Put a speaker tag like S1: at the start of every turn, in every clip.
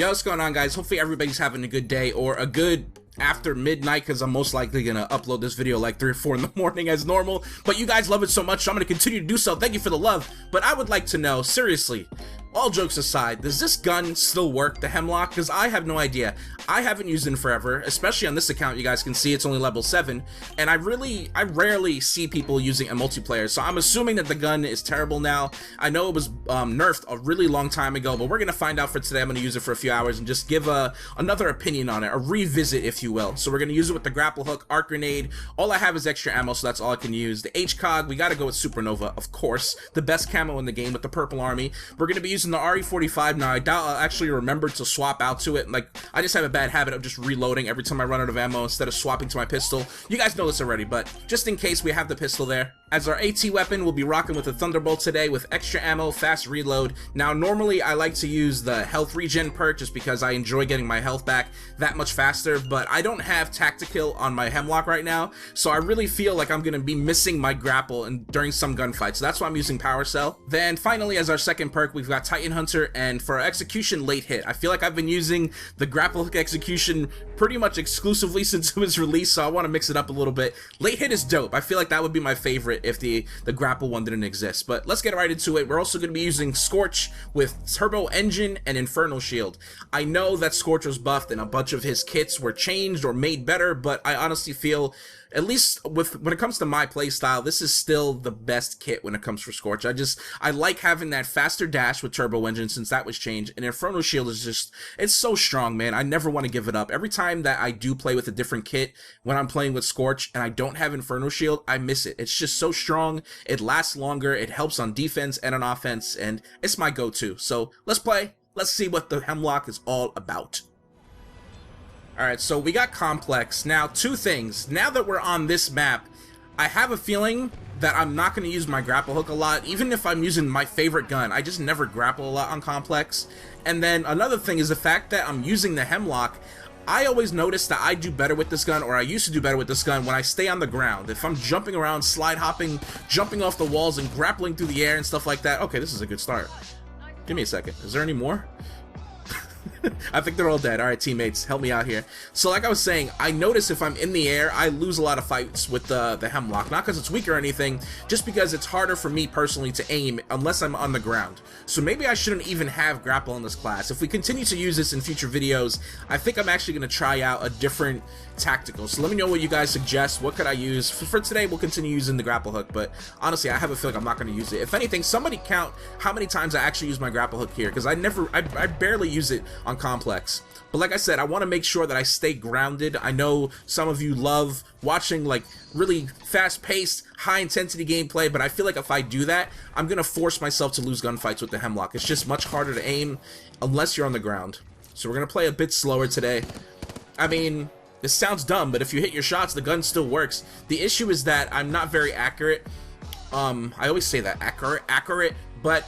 S1: Yo, what's going on, guys? Hopefully everybody's having a good day or a good after midnight, because I'm most likely gonna upload this video like 3 or 4 in the morning as normal. But you guys love it so much, so I'm gonna continue to do so. Thank you for the love. But I would like to know, seriously, all jokes aside, does this gun still work, the Hemlock? Because I have no idea. I haven't used it in forever, especially on this account. You guys can see it's only level 7, and I rarely see people using a multiplayer, so I'm assuming that the gun is terrible now. I know it was nerfed a really long time ago, but we're gonna find out for today. I'm gonna use it for a few hours and just give another opinion on it, a revisit, if you will. So we're gonna use it with the grapple hook, arc grenade. All I have is extra ammo, so that's all I can use. The HCOG, we gotta go with Supernova, of course, the best camo in the game with the purple army. We're gonna be using the RE45 now. I doubt I'll actually remember to swap out to it. Like, I just have a bad habit of just reloading every time I run out of ammo instead of swapping to my pistol. You guys know this already, but just in case, we have the pistol there. As our AT weapon, we'll be rocking with the Thunderbolt today with extra ammo, fast reload. Now, normally I like to use the health regen perk just because I enjoy getting my health back that much faster, but I don't have Tactical on my Hemlock right now, so I really feel like I'm gonna be missing my grapple during some gunfights, so that's why I'm using Power Cell. Then finally, as our second perk, we've got Titan Hunter, and for our execution, Late Hit. I feel like I've been using the grapple hook execution pretty much exclusively since it was released, so I want to mix it up a little bit. Late Hit is dope. I feel like that would be my favorite if the grapple one didn't exist. But let's get right into it. We're also going to be using Scorch with Turbo Engine and Infernal Shield. I know that Scorch was buffed and a bunch of his kits were changed or made better, but I honestly feel, at least when it comes to my playstyle, this is still the best kit when it comes for Scorch. I like having that faster dash with Turbo Engine since that was changed, and Infernal Shield is just, it's so strong, man. I never want to give it up. Every time that I do play with a different kit when I'm playing with Scorch and I don't have Infernal Shield, I miss it. It's just so strong, it lasts longer, it helps on defense and on offense, and it's my go-to. So let's play, let's see what the Hemlock is all about. Alright, so we got Complex. Now, two things. Now that we're on this map, I have a feeling that I'm not going to use my grapple hook a lot, even if I'm using my favorite gun. I just never grapple a lot on Complex. And then another thing is the fact that I'm using the Hemlock. I always notice that I do better with this gun, or I used to do better with this gun, when I stay on the ground. If I'm jumping around, slide hopping, jumping off the walls, and grappling through the air and stuff like that. Okay, this is a good start. Give me a second. Is there any more? I think they're all dead. Alright, teammates, help me out here. So like I was saying, I notice if I'm in the air, I lose a lot of fights with the Hemlock. Not because it's weak or anything, just because it's harder for me personally to aim unless I'm on the ground. So maybe I shouldn't even have grapple in this class. If we continue to use this in future videos, I think I'm actually going to try out a different tactical. So let me know what you guys suggest. What could I use? For today, we'll continue using the grapple hook, but honestly, I have a feeling I'm not going to use it. If anything, somebody count how many times I actually use my grapple hook here, because I barely use it on Complex. But like I said, I want to make sure that I stay grounded. I know some of you love watching like really fast-paced, high-intensity gameplay, but I feel like if I do that, I'm going to force myself to lose gunfights with the Hemlock. It's just much harder to aim unless you're on the ground. So we're going to play a bit slower today. I mean, this sounds dumb, but if you hit your shots, the gun still works. The issue is that I'm not very accurate. I always say that, accurate, but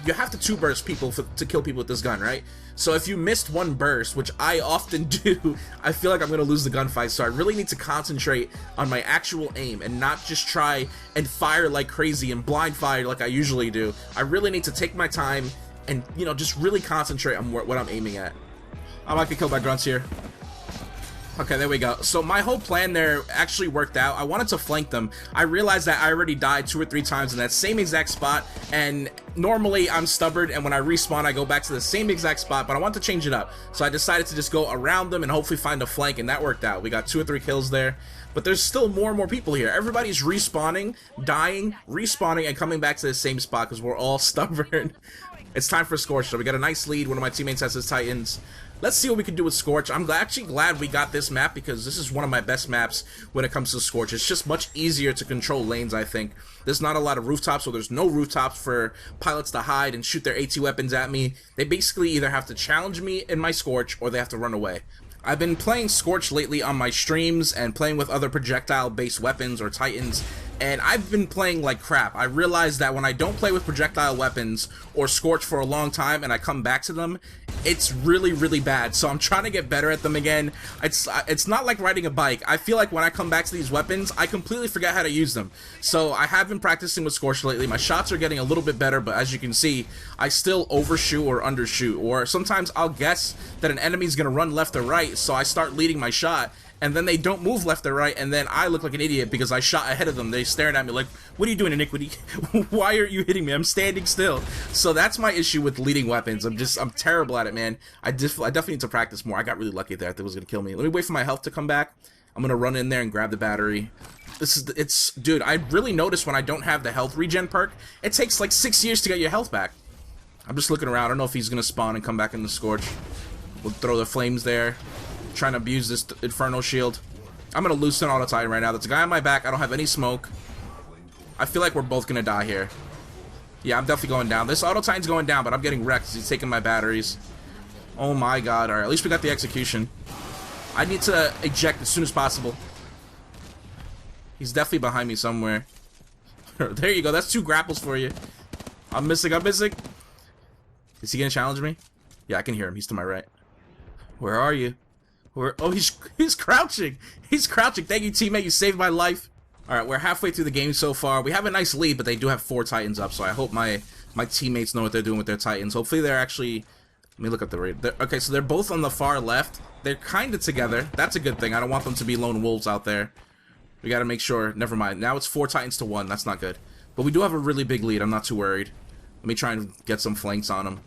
S1: you have to 2-burst people to kill people with this gun, right? So if you missed 1 burst, which I often do, I feel like I'm going to lose the gunfight. So I really need to concentrate on my actual aim and not just try and fire like crazy and blind fire like I usually do. I really need to take my time and, you know, just really concentrate on what I'm aiming at. I might get killed by grunts here. Okay, there we go. So my whole plan there actually worked out. I wanted to flank them. I realized that I already died 2 or 3 times in that same exact spot, and normally I'm stubborn, and when I respawn I go back to the same exact spot, but I want to change it up. So I decided to just go around them and hopefully find a flank, and that worked out. We got 2 or 3 kills there, but there's still more and more people here. Everybody's respawning, dying, respawning, and coming back to the same spot because we're all stubborn. It's time for Scorch, so we got a nice lead. One of my teammates has his Titans. Let's see what we can do with Scorch. I'm actually glad we got this map because this is one of my best maps when it comes to Scorch. It's just much easier to control lanes, I think. There's not a lot of rooftops, so there's no rooftops for pilots to hide and shoot their AT weapons at me. They basically either have to challenge me in my Scorch or they have to run away. I've been playing Scorch lately on my streams and playing with other projectile-based weapons or Titans, and I've been playing like crap. I realized that when I don't play with projectile weapons or Scorch for a long time and I come back to them, it's really, really bad. So I'm trying to get better at them again. It's not like riding a bike. I feel like when I come back to these weapons, I completely forget how to use them. So I have been practicing with Scorch lately. My shots are getting a little bit better, but as you can see, I still overshoot or undershoot. Or sometimes I'll guess that an enemy's gonna run left or right, so I start leading my shot, and then they don't move left or right, and then I look like an idiot because I shot ahead of them. They're staring at me like, what are you doing, Iniquity? Why aren't you hitting me? I'm standing still. So that's my issue with leading weapons. I'm terrible at it, man. I definitely need to practice more. I got really lucky there. I think it was gonna kill me. Let me wait for my health to come back. I'm gonna run in there and grab the battery. Dude, I really noticed when I don't have the health regen perk, it takes like 6 years to get your health back. I'm just looking around. I don't know if he's gonna spawn and come back in the Scorch. We'll throw the flames there. Trying to abuse this Infernal Shield. I'm gonna loosen Auto Titan right now. There's a guy on my back. I don't have any smoke. I feel like we're both gonna die here. Yeah, I'm definitely going down. This Auto Titan's going down, but I'm getting wrecked. He's taking my batteries. Oh my god. Alright, at least we got the execution. I need to eject as soon as possible. He's definitely behind me somewhere. There you go. That's 2 grapples for you. I'm missing. Is he gonna challenge me? Yeah, I can hear him. He's to my right. Where are you? Oh, he's crouching. He's crouching. Thank you, teammate. You saved my life. All right, we're halfway through the game so far. We have a nice lead, but they do have 4 Titans up, so I hope my teammates know what they're doing with their Titans. Hopefully they're actually... Let me look at the rate. Okay, so they're both on the far left. They're kind of together. That's a good thing. I don't want them to be lone wolves out there. We got to make sure. Never mind. Now it's 4 Titans to 1. That's not good. But we do have a really big lead. I'm not too worried. Let me try and get some flanks on them.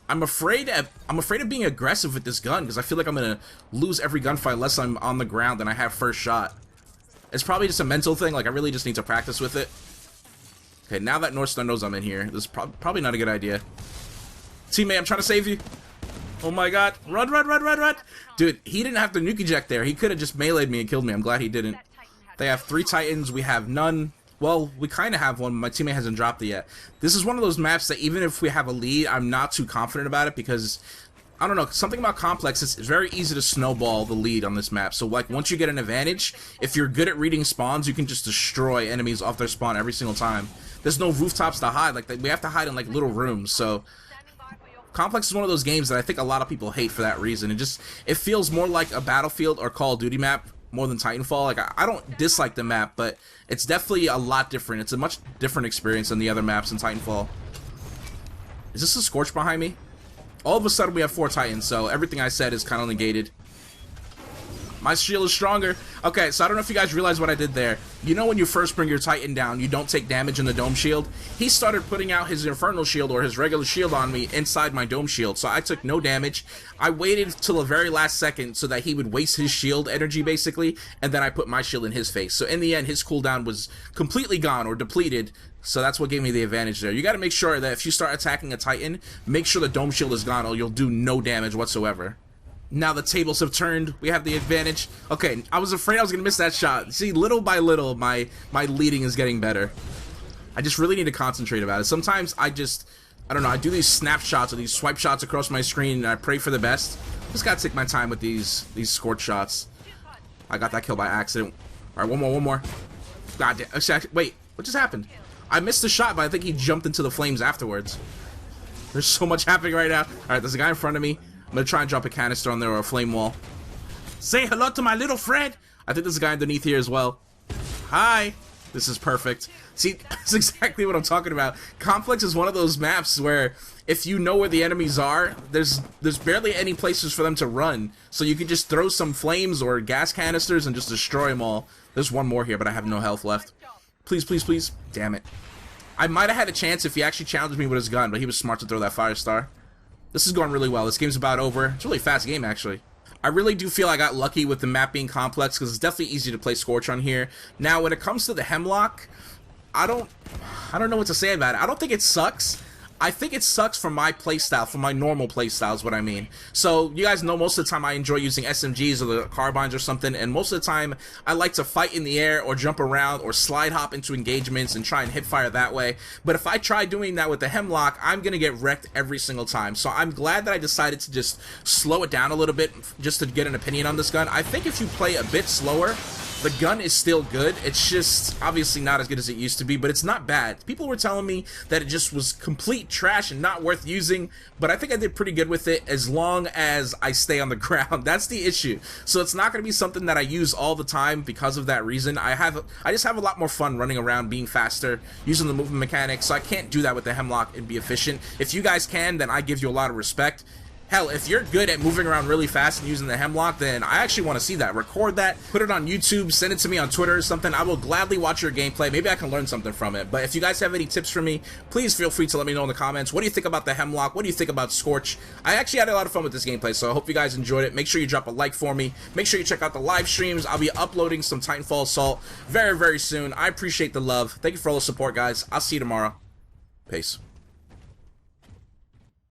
S1: I'm afraid of being aggressive with this gun because I feel like I'm gonna lose every gunfight unless I'm on the ground and I have first shot. It's probably just a mental thing. Like I really just need to practice with it. Okay, now that North Star knows I'm in here, this is probably not a good idea. Teammate, I'm trying to save you. Oh my god, run! Dude, he didn't have to nuke eject there. He could have just meleeed me and killed me. I'm glad he didn't. They have 3 Titans. We have none. Well, we kind of have one, but my teammate hasn't dropped it yet. This is one of those maps that even if we have a lead, I'm not too confident about it because, I don't know, something about Complex, it's very easy to snowball the lead on this map. So, like, once you get an advantage, if you're good at reading spawns, you can just destroy enemies off their spawn every single time. There's no rooftops to hide. Like, we have to hide in, like, little rooms. So, Complex is one of those games that I think a lot of people hate for that reason. It feels more like a Battlefield or Call of Duty map more than Titanfall. Like, I don't dislike the map, but it's definitely a lot different. It's a much different experience than the other maps in Titanfall. Is this a Scorch behind me? All of a sudden we have 4 Titans, so everything I said is kind of negated. My shield is stronger. Okay, so I don't know if you guys realize what I did there. You know when you first bring your Titan down, you don't take damage in the dome shield? He started putting out his Infernal Shield or his regular shield on me inside my dome shield, so I took no damage. I waited till the very last second so that he would waste his shield energy, basically, and then I put my shield in his face. So in the end, his cooldown was completely gone or depleted, so that's what gave me the advantage there. You gotta make sure that if you start attacking a Titan, make sure the dome shield is gone or you'll do no damage whatsoever. Now the tables have turned. We have the advantage. Okay, I was afraid I was going to miss that shot. See, little by little, my leading is getting better. I just really need to concentrate about it. Sometimes I don't know, I do these snapshots or these swipe shots across my screen and I pray for the best. Just got to take my time with these Scorch shots. I got that kill by accident. All right, one more. God damn. Wait, what just happened? I missed the shot, but I think he jumped into the flames afterwards. There's so much happening right now. All right, there's a guy in front of me. I'm gonna try and drop a canister on there or a flame wall. Say hello to my little friend. I think there's a guy underneath here as well. Hi. This is perfect. See, that's exactly what I'm talking about. Complex is one of those maps where if you know where the enemies are, there's barely any places for them to run. So you can just throw some flames or gas canisters and just destroy them all. There's one more here, but I have no health left. Please, please, please. Damn it. I might have had a chance if he actually challenged me with his gun, but he was smart to throw that fire star. This is going really well. This game's about over. It's a really fast game, actually. I really do feel I got lucky with the map being complex because it's definitely easy to play Scorch on here. Now, when it comes to the Hemlock, I don't know what to say about it. I don't think it sucks. I think it sucks for my playstyle, for my normal playstyle is what I mean. So, you guys know most of the time I enjoy using SMGs or the carbines or something, and most of the time I like to fight in the air or jump around or slide hop into engagements and try and hit fire that way. But if I try doing that with the Hemlock, I'm going to get wrecked every single time. So I'm glad that I decided to just slow it down a little bit just to get an opinion on this gun. I think if you play a bit slower, The gun is still good. It's just obviously not as good as it used to be, but it's not bad. People were telling me that it just was complete trash and not worth using, but I think I did pretty good with it as long as I stay on the ground. That's the issue. So it's not going to be something that I use all the time because of that reason. I just have a lot more fun running around, being faster, using the movement mechanics, so I can't do that with the Hemlock and be efficient. If you guys can, then I give you a lot of respect. Hell, if you're good at moving around really fast and using the Hemlock, then I actually want to see that. Record that, put it on YouTube, send it to me on Twitter or something. I will gladly watch your gameplay. Maybe I can learn something from it. But if you guys have any tips for me, please feel free to let me know in the comments. What do you think about the Hemlock? What do you think about Scorch? I actually had a lot of fun with this gameplay, so I hope you guys enjoyed it. Make sure you drop a like for me. Make sure you check out the live streams. I'll be uploading some Titanfall Assault very, very soon. I appreciate the love. Thank you for all the support, guys. I'll see you tomorrow. Peace.